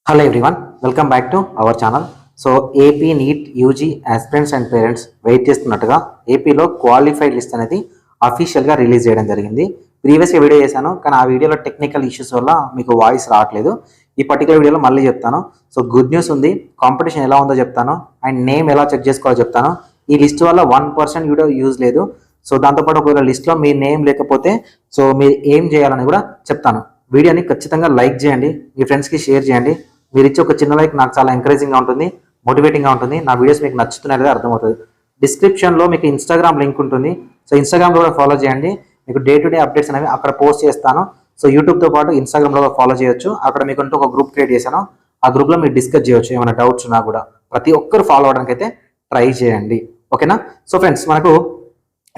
Hello everyone, welcome back to our channel. So AP NEET UG aspirants and parents wait చేస్తున్నట్టుగా ఏపీలో qualified list అనేది అఫీషియల్గా release చేయడం జరిగింది. ప్రీవియస్గా వీడియో చేశాను, కానీ ఆ వీడియోలో టెక్నికల్ ఇష్యూస్ వల్ల మీకు వాయిస్ రావట్లేదు. ఈ పర్టికులర్ వీడియోలో మళ్ళీ చెప్తాను. సో గుడ్ న్యూస్ ఉంది, కాంపిటీషన్ ఎలా ఉందో చెప్తాను, అండ్ నేమ్ ఎలా చెక్ చేసుకోవాలో చెప్తాను. ఈ లిస్ట్ వల్ల 1% వీడియో యూజ్ లేదు. సో దాంతోపాటు ఒకవేళ లిస్ట్లో మీ నేమ్ లేకపోతే సో మీరు ఏం చేయాలని కూడా చెప్తాను. వీడియోని ఖచ్చితంగా లైక్ చేయండి, మీ ఫ్రెండ్స్కి షేర్ చేయండి. మీరు ఇచ్చే ఒక చిన్న లైక్ నాకు చాలా ఎంకరేజింగ్గా ఉంటుంది, మోటివేటింగ్గా ఉంటుంది. నా వీడియోస్ మీకు నచ్చుతున్నాయి లేదా అర్థమవుతుంది. డిస్క్రిప్షన్లో మీకు ఇన్స్టాగ్రామ్ లింక్ ఉంటుంది. సో ఇన్స్టాగ్రామ్లో కూడా ఫాలో చేయండి. మీకు డే టు డే అప్డేట్స్ అనేవి అక్కడ పోస్ట్ చేస్తాను. సో యూట్యూబ్తో పాటు ఇన్స్టాగ్రామ్లో కూడా ఫాలో చేయొచ్చు. అక్కడ మీకు ఒక గ్రూప్ క్రియేట్ చేశాను. ఆ గ్రూప్లో మీరు డిస్కస్ చేయొచ్చు, ఏమైనా డౌట్స్ ఉన్నా కూడా. ప్రతి ఒక్కరు ఫాలో అవడానికి అయితే ట్రై చేయండి, ఓకేనా. సో ఫ్రెండ్స్, మనకు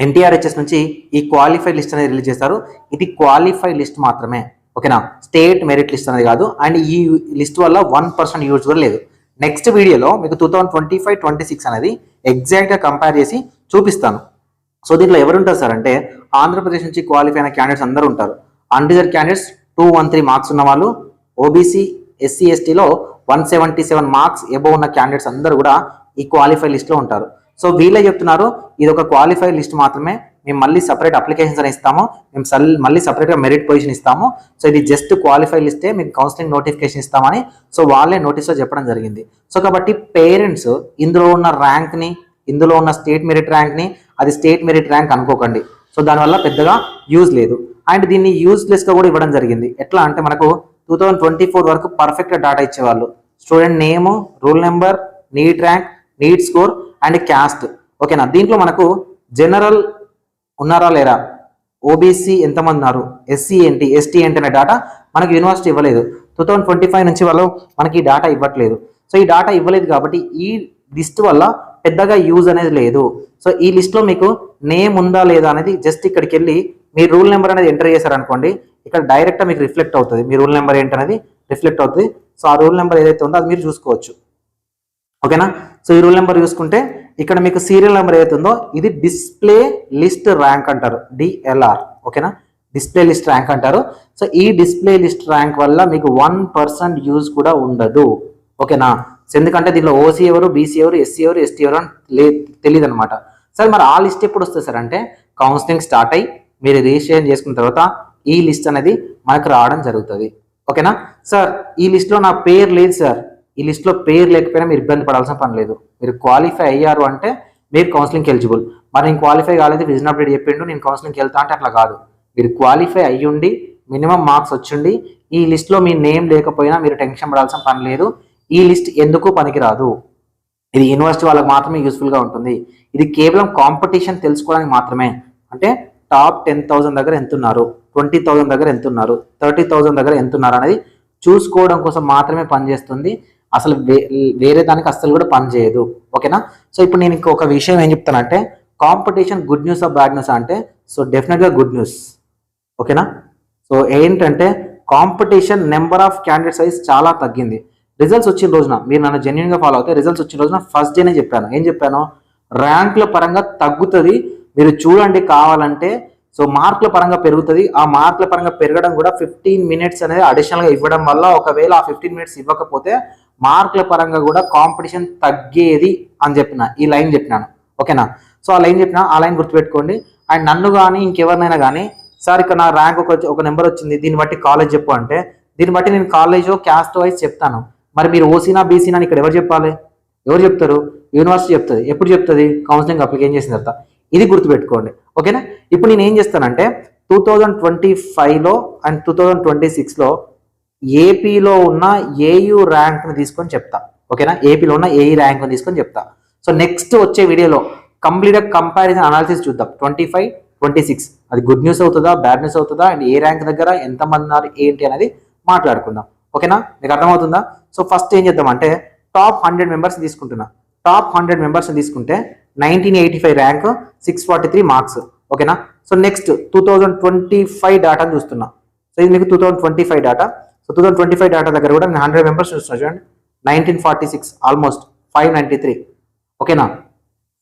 ఎన్టీఆర్హెచ్ఎస్ నుంచి ఈ క్వాలిఫైడ్ లిస్ట్ అనేది రిలీజ్ చేస్తారు. ఇది క్వాలిఫైడ్ లిస్ట్ మాత్రమే, ఓకేనా. స్టేట్ మెరిట్ లిస్ట్ అనేది కాదు. అండ్ ఈ లిస్ట్ వల్ల 1% యూజ్ కూడా లేదు. నెక్స్ట్ వీడియోలో మీకు 2025-26 అనేది ఎగ్జాక్ట్గా కంపేర్ చేసి చూపిస్తాను. సో దీంట్లో ఎవరుంటారు సార్ అంటే, ఆంధ్రప్రదేశ్ నుంచి క్వాలిఫై అయిన క్యాండిడేట్స్ అందరూ ఉంటారు. అన్రిజర్వ్ క్యాండిడేట్స్ 213 మార్క్స్ ఉన్న వాళ్ళు, ఓబీసీ ఎస్సీ ఎస్టీలో 177 మార్క్స్ ఎబో ఉన్న క్యాండిడేట్స్ అందరూ కూడా ఈ క్వాలిఫై లిస్ట్లో ఉంటారు. సో వీళ్ళే చెప్తున్నారు, ఇది ఒక క్వాలిఫై లిస్ట్ మాత్రమే, మేము మళ్ళీ సపరేట్ అప్లికేషన్స్ అని ఇస్తాము, మేము మళ్ళీ సపరేట్గా మెరిట్ పొజిషన్ ఇస్తాము. సో ఇది జస్ట్ క్వాలిఫై లిస్టే, మీకు కౌన్సిలింగ్ నోటిఫికేషన్ ఇస్తామని సో వాళ్ళే నోటీస్లో చెప్పడం జరిగింది. సో కాబట్టి పేరెంట్స్ ఇందులో ఉన్న ర్యాంక్ని, ఇందులో ఉన్న స్టేట్ మెరిట్ ర్యాంక్ని అది స్టేట్ మెరిట్ ర్యాంక్ అనుకోకండి. సో దానివల్ల పెద్దగా యూజ్ లేదు. అండ్ దీన్ని యూజ్లెస్గా కూడా ఇవ్వడం జరిగింది. ఎట్లా అంటే, మనకు 2024 వరకు పర్ఫెక్ట్గా డేటా ఇచ్చేవాళ్ళు. Student name, rule number, NEET rank, neat score and caste, ఓకేనా. దీంట్లో మనకు జనరల్ ఉన్నారా లేరా, ఓబీసీ ఎంతమంది ఉన్నారు, ఎస్సీ ఏంటి, ఎస్టీ ఏంటి అనే డేటా మనకు యూనివర్సిటీ ఇవ్వలేదు. 2025 నుంచి వాళ్ళు మనకి ఈ డేటా ఇవ్వట్లేదు. సో ఈ డేటా ఇవ్వలేదు కాబట్టి ఈ లిస్ట్ వల్ల పెద్దగా యూజ్ అనేది లేదు. సో ఈ లిస్ట్లో మీకు నేమ్ ఉందా లేదా అనేది జస్ట్ ఇక్కడికి వెళ్ళి మీ రూల్ నెంబర్ అనేది ఎంటర్ చేశారనుకోండి, ఇక్కడ డైరెక్ట్గా మీకు రిఫ్లెక్ట్ అవుతుంది. మీ రూల్ నెంబర్ ఏంటనేది రిఫ్లెక్ట్ అవుతుంది. సో ఆ రూల్ నెంబర్ ఏదైతే ఉందో అది మీరు చూసుకోవచ్చు, ఓకేనా. సో ఈ రూల్ నెంబర్ చూసుకుంటే ఇక్కడ మీకు సీరియల్ నెంబర్ ఏదైతే ఉందో ఇది డిస్ప్లే లిస్ట్ ర్యాంక్ అంటారు, డిఎల్ఆర్, ఓకేనా. డిస్ప్లే లిస్ట్ ర్యాంక్ అంటారు. సో ఈ డిస్ప్లే లిస్ట్ ర్యాంక్ వల్ల మీకు 1% యూజ్ కూడా ఉండదు, ఓకేనా. ఎందుకంటే దీనిలో ఓసీ ఎవరు, బీసీ ఎవరు, ఎస్సీ ఎవరు, ఎస్టీ ఎవరు అని తెలియదు అనమాట. సరే, మరి ఆ లిస్ట్ ఎప్పుడు వస్తుంది సార్ అంటే, కౌన్సిలింగ్ స్టార్ట్ అయ్యి మీరు రిజిస్ట్రేషన్ చేసుకున్న తర్వాత ఈ లిస్ట్ అనేది మనకు రావడం జరుగుతుంది, ఓకేనా. సార్ ఈ లిస్ట్లో నా పేరు లేదు సార్, ఈ లిస్ట్లో పేరు లేకపోయినా మీరు ఇబ్బంది పడాల్సిన పని లేదు. మీరు క్వాలిఫై అయ్యారు అంటే మీరు కౌన్సిలింగ్కి ఎలిజిబుల్. మరి నేను క్వాలిఫై కాలేదు, విజన్ అప్డేట్ చెప్పిండు, నేను కౌన్సిలింగ్కి వెళ్తా అంటే అట్లా కాదు. మీరు క్వాలిఫై అయ్యుండి మినిమం మార్క్స్ వచ్చిండి ఈ లిస్ట్లో మీ నేమ్ లేకపోయినా మీరు టెన్షన్ పడాల్సిన పని లేదు. ఈ లిస్ట్ ఎందుకు పనికిరాదు, ఇది యూనివర్సిటీ వాళ్ళకి మాత్రమే యూస్ఫుల్గా ఉంటుంది. ఇది కేవలం కాంపిటీషన్ తెలుసుకోవడానికి మాత్రమే. అంటే టాప్ 10,000 దగ్గర ఎంత ఉన్నారు, 20,000 దగ్గర ఎంత ఉన్నారు, 30,000 దగ్గర ఎంత ఉన్నారు అనేది చూసుకోవడం కోసం మాత్రమే పనిచేస్తుంది. అసలు వేరే దానికి అస్సలు కూడా పనిచేయదు, ఓకేనా. సో ఇప్పుడు నేను ఇంకొక విషయం ఏం చెప్తానంటే, కాంపిటీషన్ గుడ్ న్యూస్ ఆ బ్యాడ్ న్యూస్ అంటే, సో డెఫినెట్గా గుడ్ న్యూస్, ఓకేనా. సో ఏంటంటే, competition number of candidate size చాలా తగ్గింది. రిజల్ట్స్ వచ్చిన రోజున మీరు నన్ను జెన్యున్గా ఫాలో అవుతే, రిజల్ట్స్ వచ్చిన రోజున ఫస్ట్ డేనే చెప్పాను. ఏం చెప్పాను, ర్యాంకుల పరంగా తగ్గుతుంది, మీరు చూడండి కావాలంటే. సో మార్కుల పరంగా పెరుగుతుంది. ఆ మార్కుల పరంగా పెరగడం కూడా 15 మినిట్స్ అనేది అడిషనల్గా ఇవ్వడం వల్ల, ఒకవేళ ఆ 15 మినిట్స్ ఇవ్వకపోతే మార్కుల పరంగా కూడా కాంపిటీషన్ తగ్గేది అని చెప్పిన, ఈ లైన్ చెప్పినాను, ఓకేనా. సో ఆ లైన్ చెప్పిన, ఆ లైన్ గుర్తుపెట్టుకోండి. అండ్ నన్ను కానీ ఇంకెవరినైనా కానీ, సార్ ఇక్కడ నా ర్యాంక్ ఒక నెంబర్ వచ్చింది, దీన్ని బట్టి కాలేజ్ చెప్పు అంటే, దీన్ని బట్టి నేను కాలేజ్ క్యాస్ట్ వైజ్ చెప్తాను. మరి మీరు ఓసీనా బీసీనా ఇక్కడ ఎవరు చెప్పాలి, ఎవరు చెప్తారు, యూనివర్సిటీ చెప్తుంది. ఎప్పుడు చెప్తుంది, కౌన్సిలింగ్ అప్లికేషన్ చేసిన తర్వాత. ఇది గుర్తుపెట్టుకోండి, ఓకేనా. ఇప్పుడు నేను ఏం చేస్తానంటే, 2025లో అండ్ 2026లో ఏపీలో ఉన్న ఏయూ ర్యాంక్ని తీసుకొని చెప్తా, ఓకేనా. ఏపీలో ఉన్న ఏఈ ర్యాంక్ని తీసుకొని చెప్తా. సో నెక్స్ట్ వచ్చే వీడియోలో కంప్లీట్గా కంపారిజన్ అనాలిసిస్ చూద్దాం. 25-26 అది గుడ్ న్యూస్ అవుతుందా, బ్యాడ్ న్యూస్ అవుతుందా, అండ్ ఏ ర్యాంక్ దగ్గర ఎంతమంది ఉన్నారు ఏంటి అనేది మాట్లాడుకుందాం, ఓకేనా. మీకు అర్థమవుతుందా. సో ఫస్ట్ ఏం చేద్దాం అంటే, టాప్ 100 మెంబర్స్ తీసుకుంటున్నా. టాప్ 100 మెంబర్స్ తీసుకుంటే 1985 ర్యాంక్, 643 మార్క్స్, ఓకేనా. సో నెక్స్ట్ 2025 డేటాను చూస్తున్నా. సో ఇది మీకు 2025 డేటా. సో 2025 డేటా దగ్గర కూడా నేను 100 మెంబర్స్ చూస్తున్నా. చూడండి, 1946 ఆల్మోస్ట్ 593, ఓకేనా.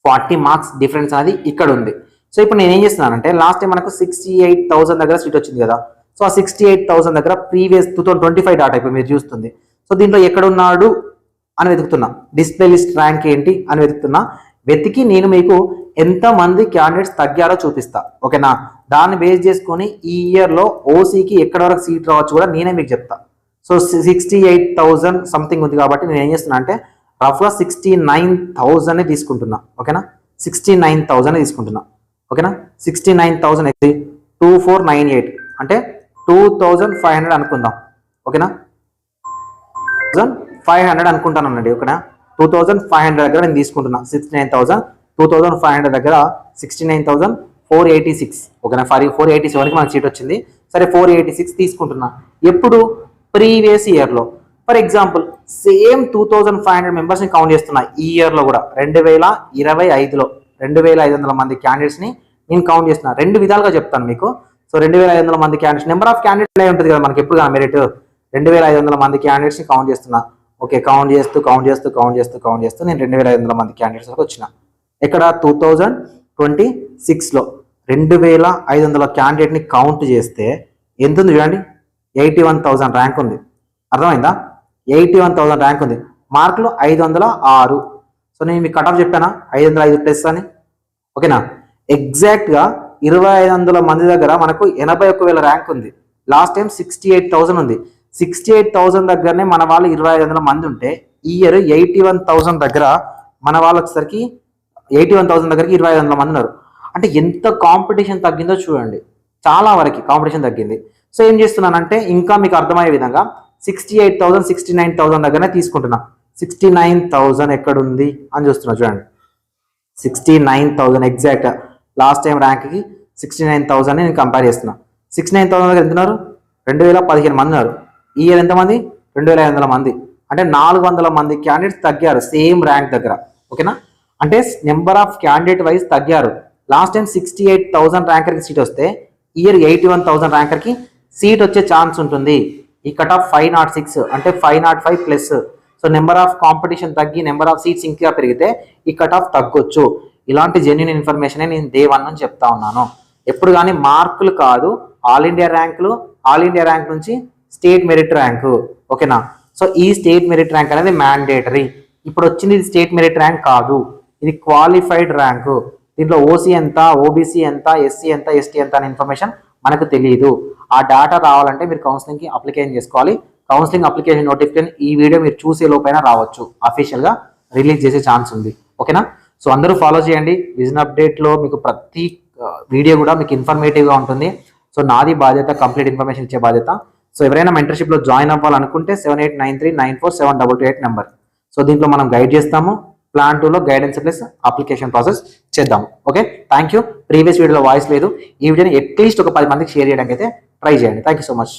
40 మార్క్స్ డిఫరెన్స్ అనేది ఇక్కడ ఉంది. సో ఇప్పుడు నేను ఏం చేస్తున్నానంటే, లాస్ట్ టైం మనకు 68,000 దగ్గర సీట్ వచ్చింది కదా. సో ఆ 68,000 దగ్గర ప్రీవియస్ 2025 డాటా ఇప్పుడు మీరు చూస్తుంది. సో దీంట్లో ఎక్కడున్నాడు అని వెతుకుతున్నా, డిస్ప్లే లిస్ట్ ర్యాంక్ ఏంటి అని వెతుకుతున్నా. వెతికి నేను మీకు ఎంతమంది క్యాండిడేట్స్ తగ్గారో చూపిస్తా, ఓకేనా. దాన్ని బేస్ చేసుకొని ఈ ఇయర్లో ఓసీకి ఎక్కడ వరకు సీట్ రావచ్చు కూడా నేనే మీకు చెప్తా. సో 68,000 సంథింగ్ ఉంది కాబట్టి నేను ఏం చేస్తున్నా అంటే రఫ్గా 69,000 తీసుకుంటున్నా, ఓకేనా. 69,000 తీసుకుంటున్నా, ఓకేనా. 69,000 2498 అంటే 2500 అనుకుందాం, ఓకేనా. 500 అనుకుంటానండి, ఓకేనా. 2500 దగ్గర నేను తీసుకుంటున్నా. 69,000 2500 దగ్గర 69,486, ఓకేనా. 487కి మనకి సీట్ వచ్చింది. సరే 486 తీసుకుంటున్నా. ఎప్పుడు? ప్రీవియస్ ఇయర్లో. ఫర్ ఎగ్జాంపుల్ సేమ్ 2500 మెంబర్స్ని కౌంట్ చేస్తున్నా ఈ ఇయర్లో కూడా. 2025లో 2500 మంది క్యాండిడేట్స్ని నేను కౌంట్ చేస్తున్నా. రెండు విధాలుగా చెప్తాను మీకు. సో 2500 మంది క్యాండిడేట్స్, నెంబర్ ఆఫ్ క్యాండిడేట్స్ అయి ఉంటుంది కదా మనకి ఎప్పుడు మెరిట్. 2500 మంది క్యాండిడేట్స్ని కౌంట్ చేస్తున్నా. ఓకే, కౌంట్ చేస్తూ నేను 2500 మంది క్యాండిడేట్స్ వరకు వచ్చిన. ఇక్కడ 2026లో 2500 క్యాండిడేట్ని కౌంట్ చేస్తే ఎంత ఉంది చూడండి, 81,000 ర్యాంక్ ఉంది. అర్థమైందా? 81,000 ర్యాంక్ ఉంది. మార్కులు 506. సో నేను మీకు కట్ ఆఫ్ చెప్పానా 505 ప్లస్ అని, ఓకేనా. ఎగ్జాక్ట్గా 2500 మంది దగ్గర మనకు 81,000 ర్యాంక్ ఉంది. లాస్ట్ టైం 68,000 ఉంది. 68,000 దగ్గరనే మన వాళ్ళు 2500 మంది ఉంటే ఈ ఇయర్ 81,000 దగ్గర మన వాళ్ళు వచ్చేసరికి 81,000 దగ్గరికి 2500 మంది ఉన్నారు. అంటే ఎంత కాంపిటీషన్ తగ్గిందో చూడండి, చాలా వరకు కాంపిటీషన్ తగ్గింది. సో ఏం చేస్తున్నానంటే ఇంకా మీకు అర్థమయ్యే విధంగా 68,000 69,000 దగ్గరనే తీసుకుంటున్నా. 69,000 ఎక్కడుంది అని చూస్తున్నా చూడండి. 69,000 ఎగ్జాక్ట్ లాస్ట్ టైం ర్యాంక్కి 69,000 నేను కంపేర్ చేస్తున్నా. 69,000 దగ్గర ఎంత ఉన్నారు? 2015 మంది ఉన్నారు. ఈ ఇయర్ ఎంతమంది? 2500 మంది. అంటే 400 మంది క్యాండిడేట్స్ తగ్గారు సేమ్ ర్యాంక్ దగ్గర, ఓకేనా. అంటే నెంబర్ ఆఫ్ క్యాండిడేట్ వైజ్ తగ్గారు. లాస్ట్ టైం 68,000 ర్యాంకర్కి సీట్ వస్తే ఇయర్ 81,000 ర్యాంకర్కి సీట్ వచ్చే ఛాన్స్ ఉంటుంది. ఈ కట్ ఆఫ్ 506 అంటే 505 plus. So number of competition తగ్గి నెంబర్ ఆఫ్ సీట్స్ ఇంకా పెరిగితే ఈ కట్ ఆఫ్ తగ్గొచ్చు. ఇలాంటి జెన్యూన్ ఇన్ఫర్మేషన్ నేను డే 1 నుంచి చెప్తా ఉన్నాను. ఎప్పుడు కానీ మార్కులు కాదు, ఆల్ ఇండియా ర్యాంకులు, ఆల్ ఇండియా ర్యాంక్ నుంచి స్టేట్ మెరిట్ ర్యాంకు, ఓకేనా. సో ఈ స్టేట్ మెరిట్ ర్యాంక్ అనేది మ్యాండేటరీ. ఇప్పుడు వచ్చింది ఇది స్టేట్ మెరిట్ ర్యాంక్ కాదు, ఇది క్వాలిఫైడ్ ర్యాంకు. దీంట్లో ఓసీ ఎంత, ఓబీసీ ఎంత, ఎస్సీ ఎంత, ఎస్టీ ఎంత అనే ఇన్ఫర్మేషన్ మనకు తెలియదు. ఆ డేటా రావాలంటే మీరు కౌన్సిలింగ్కి అప్లికేషన్ చేసుకోవాలి. కౌన్సిలింగ్ అప్లికేషన్ నోటిఫికేషన్ ఈ వీడియో మీరు చూసే లోపైనా రావచ్చు, అఫీషియల్గా రిలీజ్ చేసే ఛాన్స్ ఉంది, ఓకేనా. సో అందరూ ఫాలో చేయండి. విజన్ అప్డేట్లో మీకు ప్రతి వీడియో కూడా మీకు ఇన్ఫర్మేటివ్గా ఉంటుంది. సో నాది బాధ్యత కంప్లీట్ ఇన్ఫర్మేషన్ ఇచ్చే బాధ్యత. సో ఎవరైనా మెంటర్షిప్లో జాయిన్ అవ్వాలనుకుంటే 7893947228 నెంబర్. సో దీంట్లో మనం గైడ్ చేస్తాము. ప్లాన్ 2లో గైడెన్స్ ప్లస్ అప్లికేషన్ ప్రాసెస్ చేద్దాం. Okay, thank you. ప్రీవియస్ వీడియోలో వాయిస్ లేదు, ఈ వీడియోని అట్లీస్ట్ ఒక 10 మందికి షేర్ చేయడానికి అయితే ట్రై చేయండి. Thank you so much.